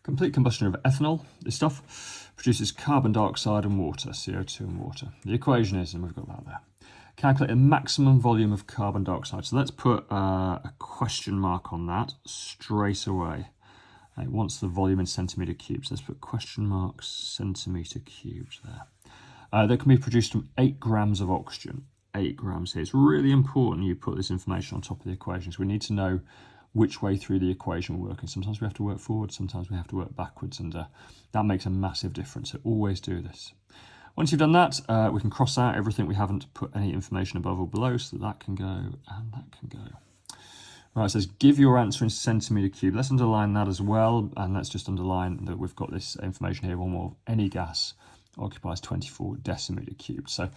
Complete combustion of ethanol, this stuff, produces carbon dioxide and water, CO2 and water. The equation is, and we've got that there, calculate a maximum volume of carbon dioxide. So let's put a question mark on that straight away. It wants the volume in centimetre cubes. Let's put question mark centimetre cubed there. That can be produced from 8 grams of oxygen. 8 grams here. It's really important you put this information on top of the equations. We need to know which way through the equation we're working. Sometimes we have to work forward, sometimes we have to work backwards, and that makes a massive difference. So always do this. Once you've done that, we can cross out everything we haven't put any information above or below, so that can go and that can go. Right, it says give your answer in centimetre cube. Let's underline that as well, and let's just underline that we've got this information here. One more, any gas occupies 24 decimetre cubed. So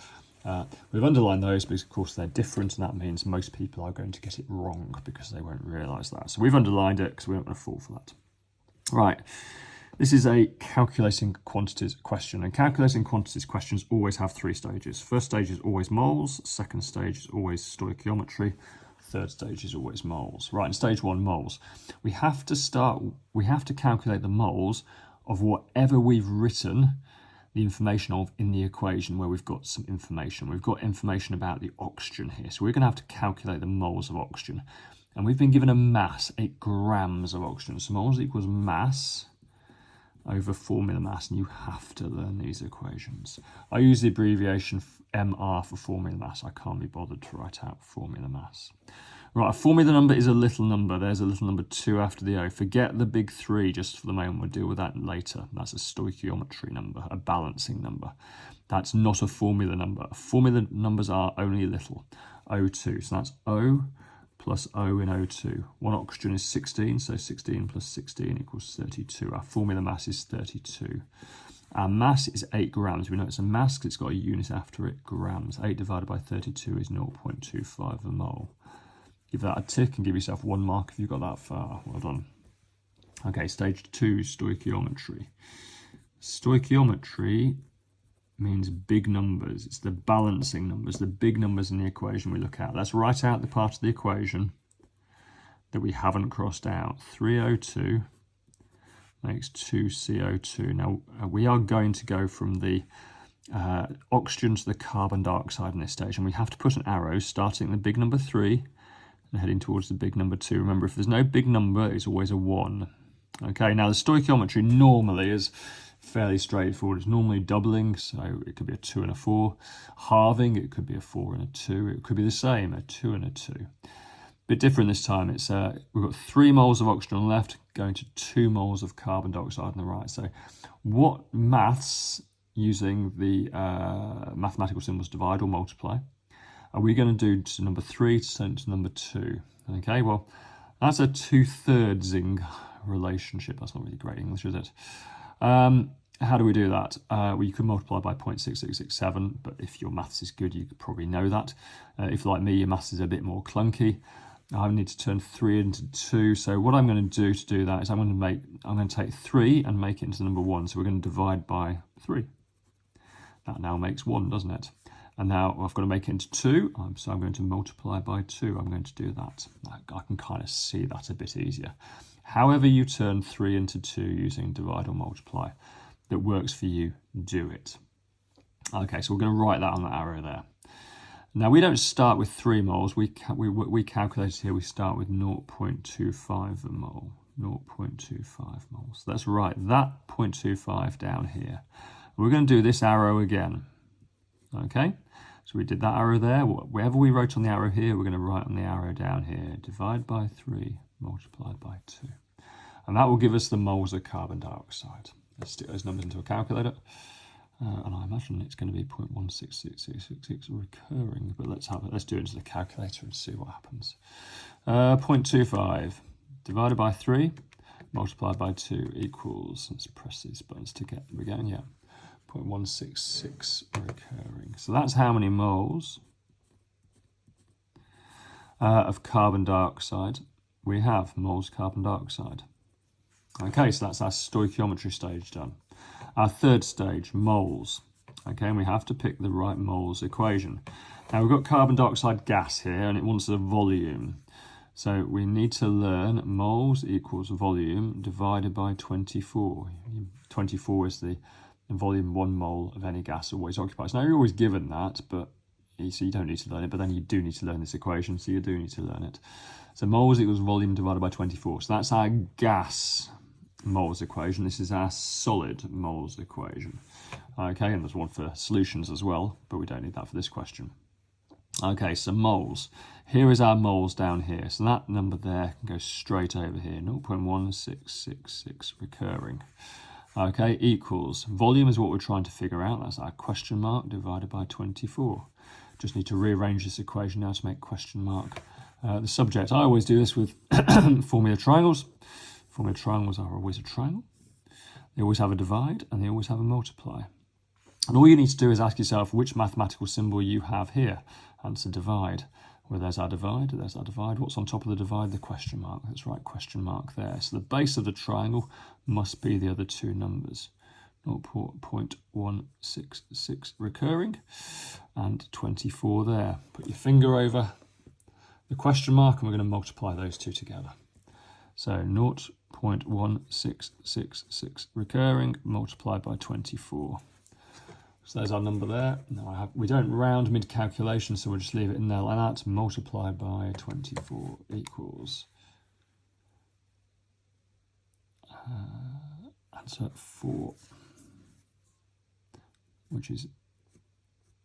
we've underlined those because, of course, they're different, and that means most people are going to get it wrong because they won't realise that. So we've underlined it because we don't want to fall for that. Right, this is a calculating quantities question, and calculating quantities questions always have 3 stages. First stage is always moles, second stage is always stoichiometry, third stage is always moles. Right, in stage 1, moles. We have to calculate the moles of whatever we've written the information of in the equation where we've got some information. We've got information about the oxygen here. So we're going to have to calculate the moles of oxygen. And we've been given a mass, 8 grams of oxygen. So moles equals mass over formula mass, and you have to learn these equations. I use the abbreviation MR for formula mass. I can't be bothered to write out formula mass. Right, a formula number is a little number. There's a little number 2 after the O. Forget the big 3 just for the moment. We'll deal with that later. That's a stoichiometry number, a balancing number. That's not a formula number. Formula numbers are only little. O2, so that's O plus O in O2. One oxygen is 16, so 16 plus 16 equals 32. Our formula mass is 32. Our mass is 8 grams. We know it's a mass because it's got a unit after it, grams. 8 divided by 32 is 0.25 a mole. Give that a tick and give yourself 1 mark if you've got that far. Well done. Okay, stage 2, stoichiometry. Stoichiometry means big numbers. It's the balancing numbers, the big numbers in the equation we look at. Let's write out the part of the equation that we haven't crossed out. 3O2 makes 2CO2. Now, we are going to go from the oxygen to the carbon dioxide in this stage, and we have to put an arrow starting at the big number 3 and heading towards the big number 2. Remember, if there's no big number, it's always a 1. Okay, now the stoichiometry normally is fairly straightforward. It's normally doubling, so it could be a 2 and a 4. Halving, it could be a 4 and a 2. It could be the same, a 2 and a 2. Bit different this time. It's we've got 3 moles of oxygen on the left going to 2 moles of carbon dioxide on the right. So what maths, using the mathematical symbols divide or multiply, are we going to do to number 3 to send to number 2? Okay, well, that's a 2/3ing relationship. That's not really great English, is it? How do we do that? Well, you could multiply by 0.6667, but if your maths is good, you could probably know that. If, like me, your maths is a bit more clunky, I need to turn 3 into 2. So what I'm going to do that is I'm going to take 3 and make it into the number 1. So we're going to divide by 3. That now makes 1, doesn't it? And now I've got to make it into 2, so I'm going to multiply by 2. I'm going to do that. I can kind of see that a bit easier. However you turn 3 into 2 using divide or multiply that works for you, do it. Okay, so we're going to write that on the arrow there. Now, we don't start with 3 moles. We calculated here, we start with 0.25 a mole. 0.25 moles. Let's write that 0.25 down here. We're going to do this arrow again. Okay, so we did that arrow there. Wherever we wrote on the arrow here, we're going to write on the arrow down here. Divide by 3, multiplied by 2. And that will give us the moles of carbon dioxide. Let's stick those numbers into a calculator. And I imagine it's going to be 0.166666 recurring, but let's do it into the calculator and see what happens. 0.25 divided by 3, multiplied by 2 equals, let's press these buttons to get, we're going, yeah. 0.166 recurring. So that's how many moles of carbon dioxide we have, moles of carbon dioxide. Okay, so that's our stoichiometry stage done. Our third stage, moles. Okay, and we have to pick the right moles equation. Now we've got carbon dioxide gas here, and it wants a volume. So we need to learn moles equals volume divided by 24. 24 is the volume 1 mole of any gas always occupies. Now you're always given that, but so you don't need to learn it, but then you do need to learn this equation, so you do need to learn it. So moles equals volume divided by 24. So that's our gas moles equation. This is our solid moles equation. Okay, and there's one for solutions as well, but we don't need that for this question. Okay, so moles. Here is our moles down here. So that number there can go straight over here, 0.1666 recurring. Okay, equals, volume is what we're trying to figure out. That's our question mark divided by 24. Just need to rearrange this equation now to make question mark the subject. I always do this with formula triangles. Formula triangles are always a triangle. They always have a divide and they always have a multiply. And all you need to do is ask yourself which mathematical symbol you have here. Answer divide. Well, there's our divide, there's our divide. What's on top of the divide? The question mark. That's right, question mark there. So the base of the triangle must be the other two numbers. 0.166 recurring and 24 there. Put your finger over the question mark and we're going to multiply those two together. So 0.1666 recurring multiplied by 24. So there's our number there. Now we don't round mid-calculation, so we'll just leave it in there like that. Multiplied by 24 equals answer 4, which is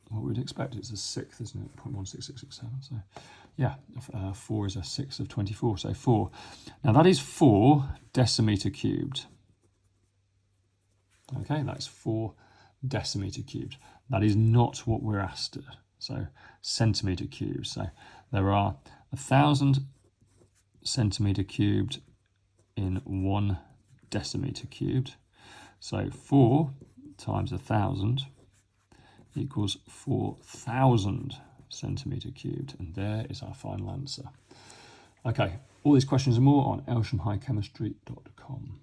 what we'd expect. It's a sixth, isn't it? 0.16667. So yeah, 4 is a sixth of 24. So 4. Now that is 4 decimeter cubed. Okay, that's 4 decimeter cubed. That is not what we're asked. So centimeter cubed. So there are 1,000 centimeter cubed in 1 decimeter cubed. So 4 times 1,000 equals 4,000 centimeter cubed. And there is our final answer. Okay, all these questions and more on elshamhighchemistry.com.